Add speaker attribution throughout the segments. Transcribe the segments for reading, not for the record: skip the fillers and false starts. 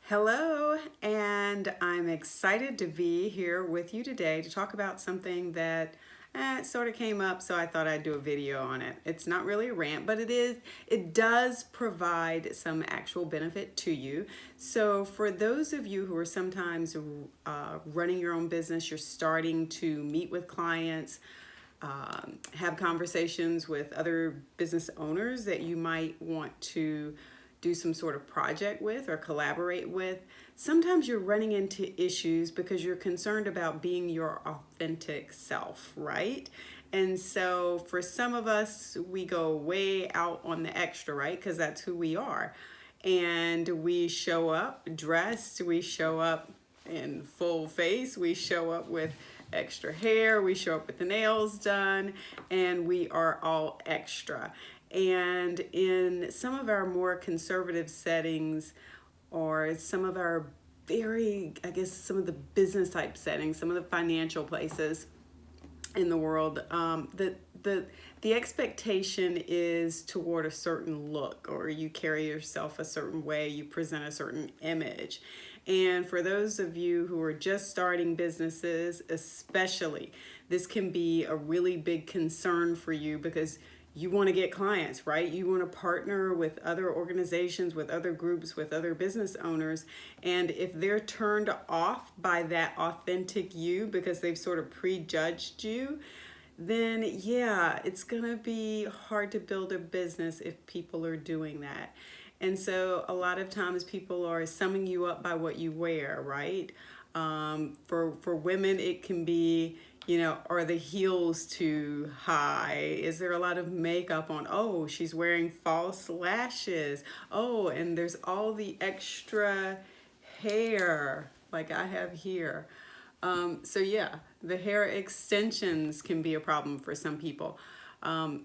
Speaker 1: Hello, and I'm excited to be here with you today to talk about something that sort of came up, so I thought I'd do a video on it. It's not really a rant, but it does provide some actual benefit to you. So for those of you who are sometimes running your own business, you're starting to meet with clients, have conversations with other business owners that you might want to do some sort of project with or collaborate with. Sometimes you're running into issues because you're concerned about being your authentic self, right? And so for some of us, we go way out on the extra, right? Because that's who we are. And we show up dressed, we show up in full face, we show up with extra hair, we show up with the nails done, and we are all extra. And in some of our more conservative settings, or some of our some of the business type settings, some of the financial places in the world, the expectation is toward a certain look, or you carry yourself a certain way, you present a certain image. And for those of you who are just starting businesses, especially, this can be a really big concern for you because you want to get clients, right? You want to partner with other organizations, with other groups, with other business owners. And if they're turned off by that authentic you because they've sort of prejudged you, then yeah, it's going to be hard to build a business if people are doing that. And so a lot of times people are summing you up by what you wear, right? For women, it can be, are the heels too high? Is there a lot of makeup on? Oh, she's wearing false lashes. Oh, and there's all the extra hair like I have here. So yeah, the hair extensions can be a problem for some people.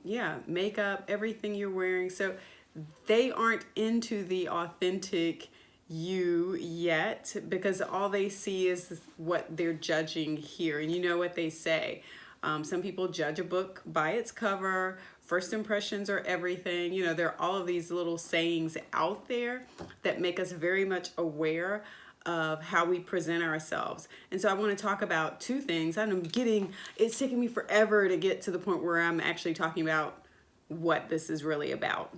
Speaker 1: Yeah, makeup, everything you're wearing. So they aren't into the authentic you yet because all they see is what they're judging here. And you know what they say. Some people judge a book by its cover. First impressions are everything. There are all of these little sayings out there that make us very much aware of how we present ourselves. And so I want to talk about two things. It's taking me forever to get to the point where I'm actually talking about what this is really about.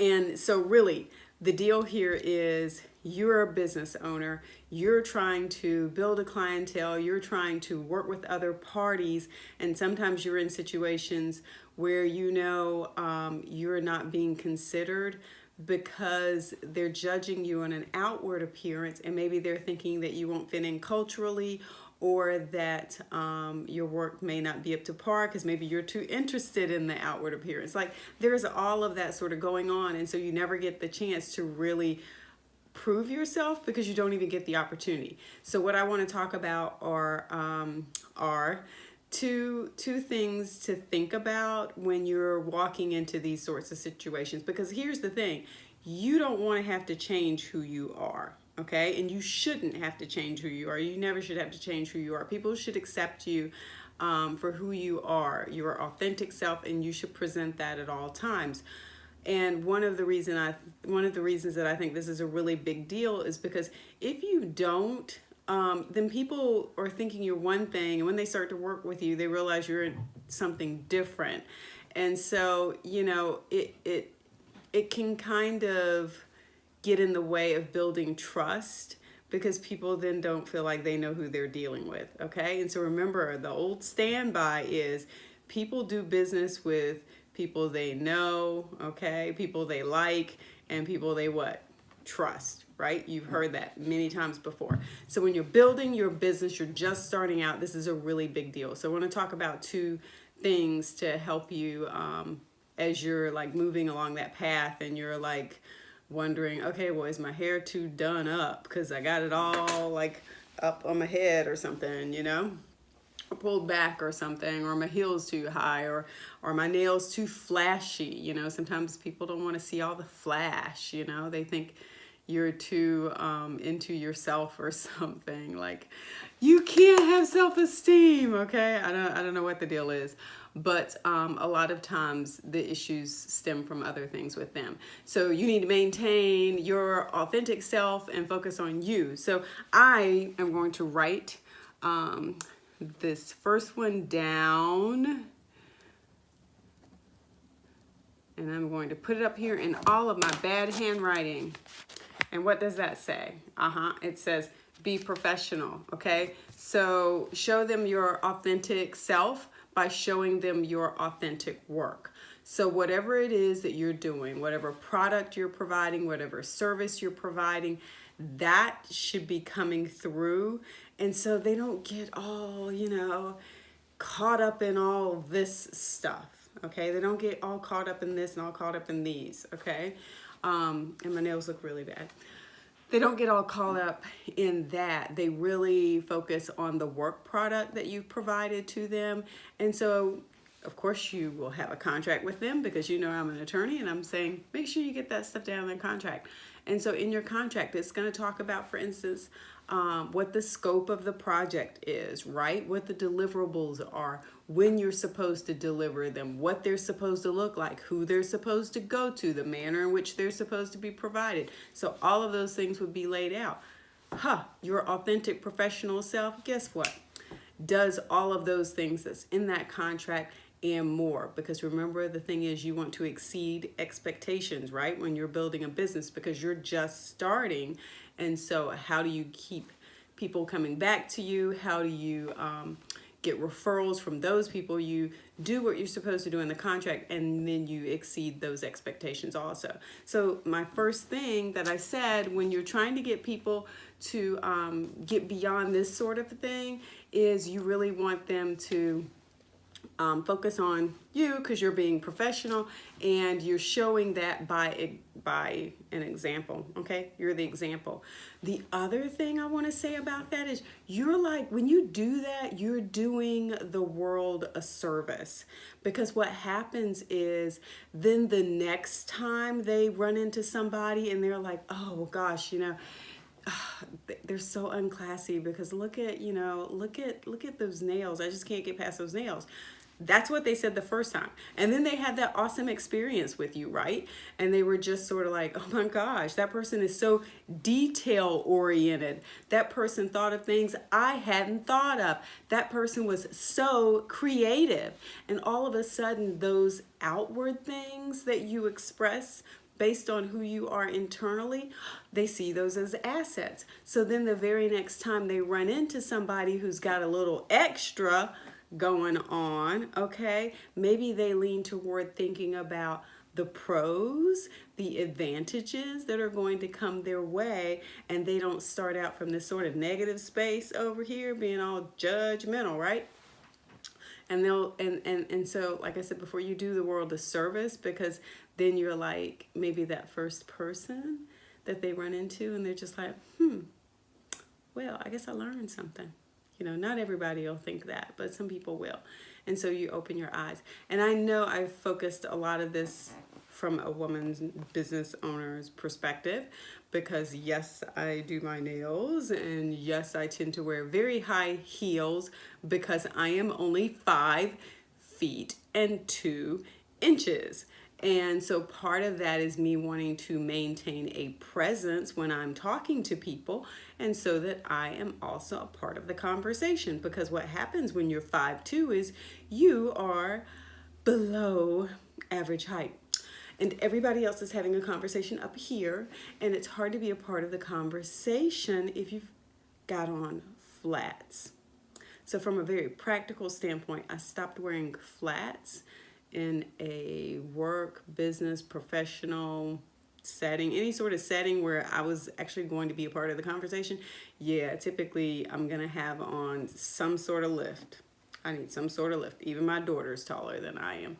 Speaker 1: And so really, the deal here is you're a business owner, you're trying to build a clientele, you're trying to work with other parties, and sometimes you're in situations where you're not being considered because they're judging you on an outward appearance, and maybe they're thinking that you won't fit in culturally, or that your work may not be up to par because maybe you're too interested in the outward appearance. Like there's all of that sort of going on, and so you never get the chance to really prove yourself because you don't even get the opportunity. So what I want to talk about are two things to think about when you're walking into these sorts of situations. Because here's the thing, you don't want to have to change who you are. Okay, and you shouldn't have to change who you are. You never should have to change who you are. People should accept you for who you are, your authentic self, and you should present that at all times. And one of the reasons that I think this is a really big deal is because if you don't, then people are thinking you're one thing, and when they start to work with you, they realize you're something different. And so it can kind of get in the way of building trust because people then don't feel like they know who they're dealing with, okay? And so remember, the old standby is people do business with people they know, okay? People they like, and people they what? Trust, right? You've heard that many times before. So when you're building your business, you're just starting out, this is a really big deal. So I want to talk about two things to help you as you're like moving along that path and you're like wondering, okay, well, is my hair too done up because I got it all like up on my head or something, or pulled back or something, or my heels too high, or my nails too flashy. Sometimes people don't want to see all the flash. They think you're too into yourself or something. Like, you can't have self-esteem, okay? I don't know what the deal is, but a lot of times the issues stem from other things with them. So you need to maintain your authentic self and focus on you. So I am going to write this first one down, and I'm going to put it up here in all of my bad handwriting. And what does that say? It says, be professional, okay? So show them your authentic self by showing them your authentic work. So whatever it is that you're doing, whatever product you're providing, whatever service you're providing, that should be coming through. And so they don't get all, caught up in all this stuff, okay? They don't get all caught up in this and all caught up in these, okay? And my nails look really bad. They don't get all caught up in that. They really focus on the work product that you've provided to them. And so, of course, you will have a contract with them because you know I'm an attorney and I'm saying, make sure you get that stuff down in the contract. And so in your contract, it's going to talk about, for instance, what the scope of the project is, right? What the deliverables are, when you're supposed to deliver them, what they're supposed to look like, who they're supposed to go to, the manner in which they're supposed to be provided. So all of those things would be laid out. Your authentic professional self, guess what? Does all of those things that's in that contract and more. Because remember, the thing is, you want to exceed expectations, right? When you're building a business, because you're just starting. And so how do you keep people coming back to you? How do you get referrals from those people? You do what you're supposed to do in the contract, and then you exceed those expectations also. So my first thing that I said, when you're trying to get people to get beyond this sort of thing, is you really want them to focus on you because you're being professional and you're showing that by an example, okay? You're the example. The other thing I want to say about that is you're like, when you do that, you're doing the world a service, because what happens is then the next time they run into somebody and they're like, oh gosh, they're so unclassy because look at those nails. I just can't get past those nails. That's what they said the first time. And then they had that awesome experience with you, right? And they were just sort of like, oh my gosh, that person is so detail oriented. That person thought of things I hadn't thought of. That person was so creative. And all of a sudden, those outward things that you express based on who you are internally, they see those as assets. So then the very next time they run into somebody who's got a little extra going on, okay, maybe they lean toward thinking about the pros, the advantages that are going to come their way, and they don't start out from this sort of negative space over here being all judgmental, right? And they'll and so, like I said before, you do the world a service, because then you're like maybe that first person that they run into and they're just like, well, I guess I learned something. Not everybody will think that, but some people will. And so you open your eyes. And I know I've focused a lot of this from a woman's business owner's perspective, because yes, I do my nails, and yes, I tend to wear very high heels because I am only 5 feet and 2 inches. And so part of that is me wanting to maintain a presence when I'm talking to people, and so that I am also a part of the conversation. Because what happens when you're 5'2" is you are below average height. And everybody else is having a conversation up here, and it's hard to be a part of the conversation if you've got on flats. So from a very practical standpoint, I stopped wearing flats in a work, business, professional setting, any sort of setting where I was actually going to be a part of the conversation. Yeah, typically I'm going to have on some sort of lift. I need some sort of lift. Even my daughter's taller than I am.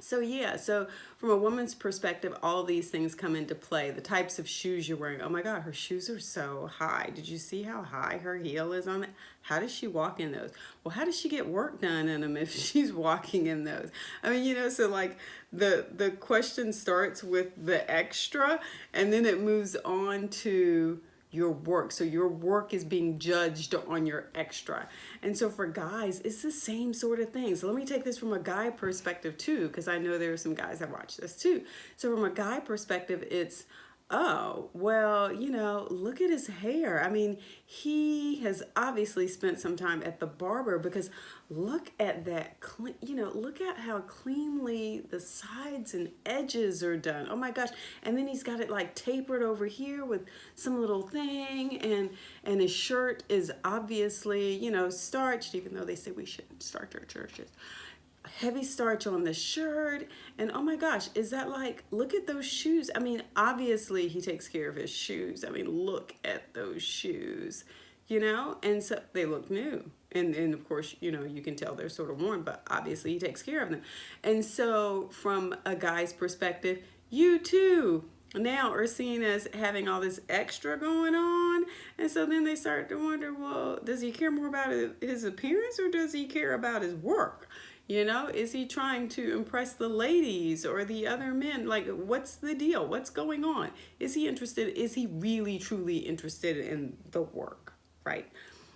Speaker 1: So yeah, so from a woman's perspective, all these things come into play. The types of shoes you're wearing. Oh my God, her shoes are so high. Did you see how high her heel is on it? How does she walk in those? Well, how does she get work done in them if she's walking in those? I mean, you know, so like the question starts with the extra, and then it moves on to your work. So your work is being judged on your extra. And so for guys, it's the same sort of thing. So let me take this from a guy perspective too, because I know there are some guys that watch this too. So from a guy perspective, it's, oh, well, you know, look at his hair. I mean, he has obviously spent some time at the barber, because look at that, you know, look at how cleanly the sides and edges are done. Oh my gosh. And then he's got it like tapered over here with some little thing, and his shirt is obviously, you know, starched, even though they say we shouldn't starch our churches. Heavy starch on the shirt, and oh my gosh, is that like, look at those shoes. I mean, obviously he takes care of his shoes. I mean, look at those shoes, you know, and so they look new, and of course, you know, you can tell they're sort of worn, but obviously he takes care of them. And so from a guy's perspective, you too now are seen as having all this extra going on, and so then they start to wonder, well, does he care more about his appearance, or does he care about his work? You know, is he trying to impress the ladies or the other men? Like, what's the deal? What's going on? Is he interested? Is he really, truly interested in the work, right?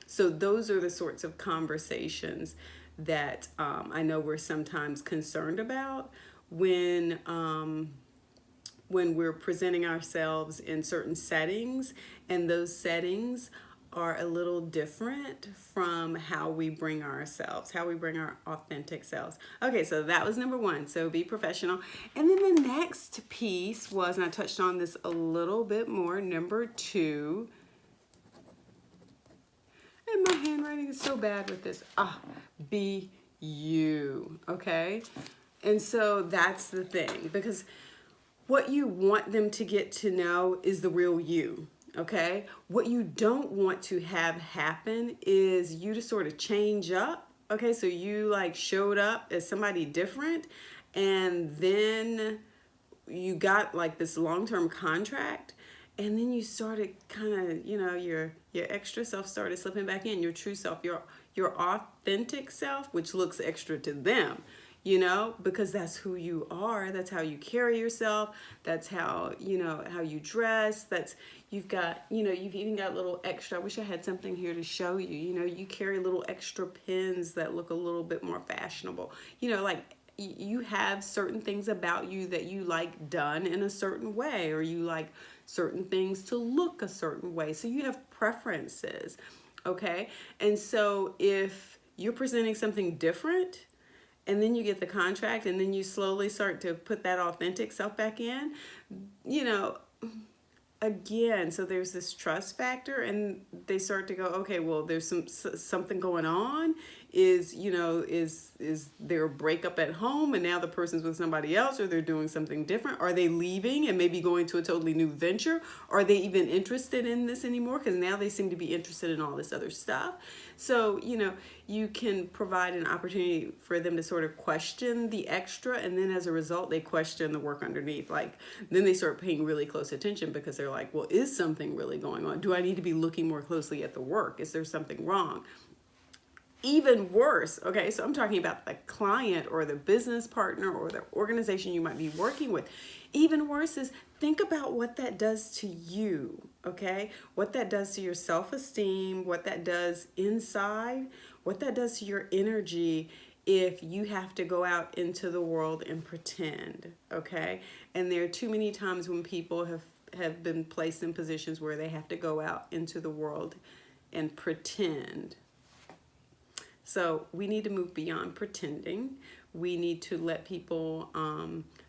Speaker 1: So those are the sorts of conversations that I know we're sometimes concerned about when we're presenting ourselves in certain settings, and those settings are a little different from how we bring ourselves, how we bring our authentic selves. Okay, so that was number one. So be professional. And then the next piece was, and I touched on this a little bit more, number two. And my handwriting is so bad with this. Be you, okay? And so that's the thing, because what you want them to get to know is the real you. Okay, what you don't want to have happen is you to sort of change up. Okay, so you like showed up as somebody different, and then you got like this long-term contract, and then you started kind of, you know, your extra self started slipping back in, your true self, your authentic self, which looks extra to them. You know, because that's who you are. That's how you carry yourself. That's how, you know, how you dress. That's, you've got, you know, you've even got little extra. I wish I had something here to show you. You know, you carry little extra pins that look a little bit more fashionable. You know, like you have certain things about you that you like done in a certain way, or you like certain things to look a certain way. So you have preferences, okay? And so if you're presenting something different, and then you get the contract, and then you slowly start to put that authentic self back in, you know, again, so there's this trust factor, and they start to go, okay, well, there's something going on. Is, you know, is there a breakup at home, and now the person's with somebody else, or they're doing something different? Are they leaving and maybe going to a totally new venture? Are they even interested in this anymore? Because now they seem to be interested in all this other stuff. So, you know, you can provide an opportunity for them to sort of question the extra, and then as a result, they question the work underneath. Like, then they start paying really close attention, because they're like, well, is something really going on? Do I need to be looking more closely at the work? Is there something wrong? Even worse, okay, so I'm talking about the client or the business partner or the organization you might be working with. Even worse is, think about what that does to you, okay? What that does to your self-esteem, what that does inside, what that does to your energy if you have to go out into the world and pretend, okay? And there are too many times when people have been placed in positions where they have to go out into the world and pretend. So we need to move beyond pretending. We need to let people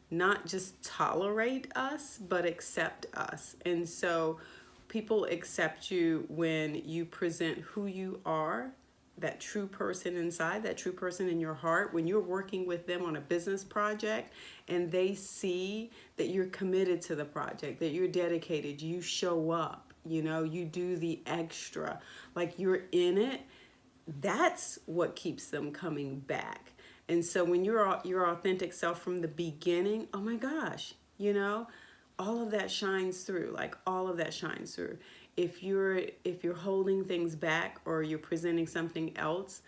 Speaker 1: not just tolerate us, but accept us. And so people accept you when you present who you are, that true person inside, that true person in your heart. When you're working with them on a business project and they see that you're committed to the project, that you're dedicated, you show up, you know, you do the extra, like you're in it. That's what keeps them coming back. And so when you're your authentic self from the beginning, oh my gosh, you know, all of that shines through. Like all of that shines through. If you're holding things back or you're presenting something else,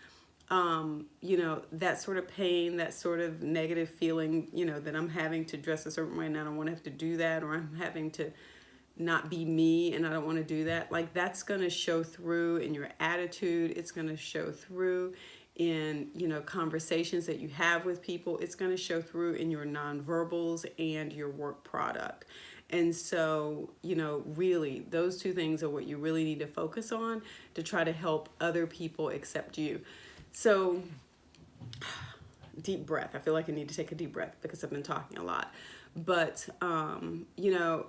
Speaker 1: you know, that sort of pain, that sort of negative feeling, you know, that I'm having to dress a certain way and I don't want to have to do that, or I'm having to not be me and I don't want to do that. Like that's going to show through in your attitude. It's going to show through in, you know, conversations that you have with people. It's going to show through in your nonverbals and your work product. And so, you know, really those two things are what you really need to focus on to try to help other people accept you. So deep breath. I feel like I need to take a deep breath because I've been talking a lot. But, you know,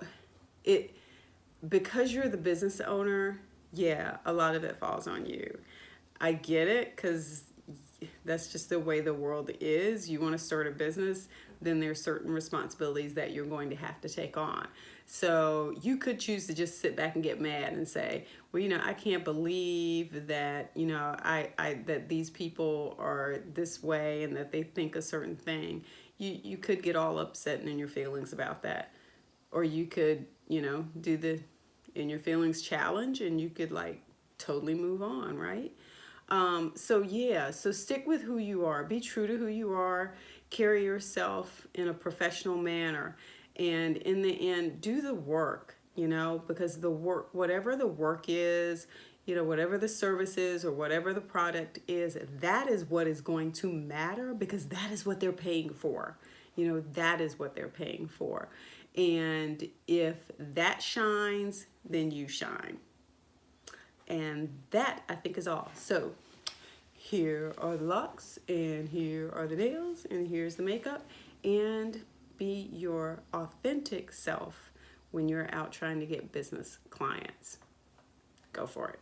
Speaker 1: because you're the business owner, yeah, a lot of it falls on you. I get it because that's just the way the world is. You want to start a business, then there's certain responsibilities that you're going to have to take on. So you could choose to just sit back and get mad and say, well, you know, I can't believe that, you know, that these people are this way and that they think a certain thing. You could get all upset and in your feelings about that. Or you could, you know, do the in your feelings challenge and you could like totally move on, right? So yeah, so stick with who you are. Be true to who you are. Carry yourself in a professional manner. And in the end, do the work, you know, because the work, whatever the work is, you know, whatever the service is or whatever the product is, that is what is going to matter because that is what they're paying for. You know, that is what they're paying for. And if that shines, then you shine. And that, I think, is all. So here are the locks, and here are the nails, and here's the makeup. And be your authentic self when you're out trying to get business clients. Go for it.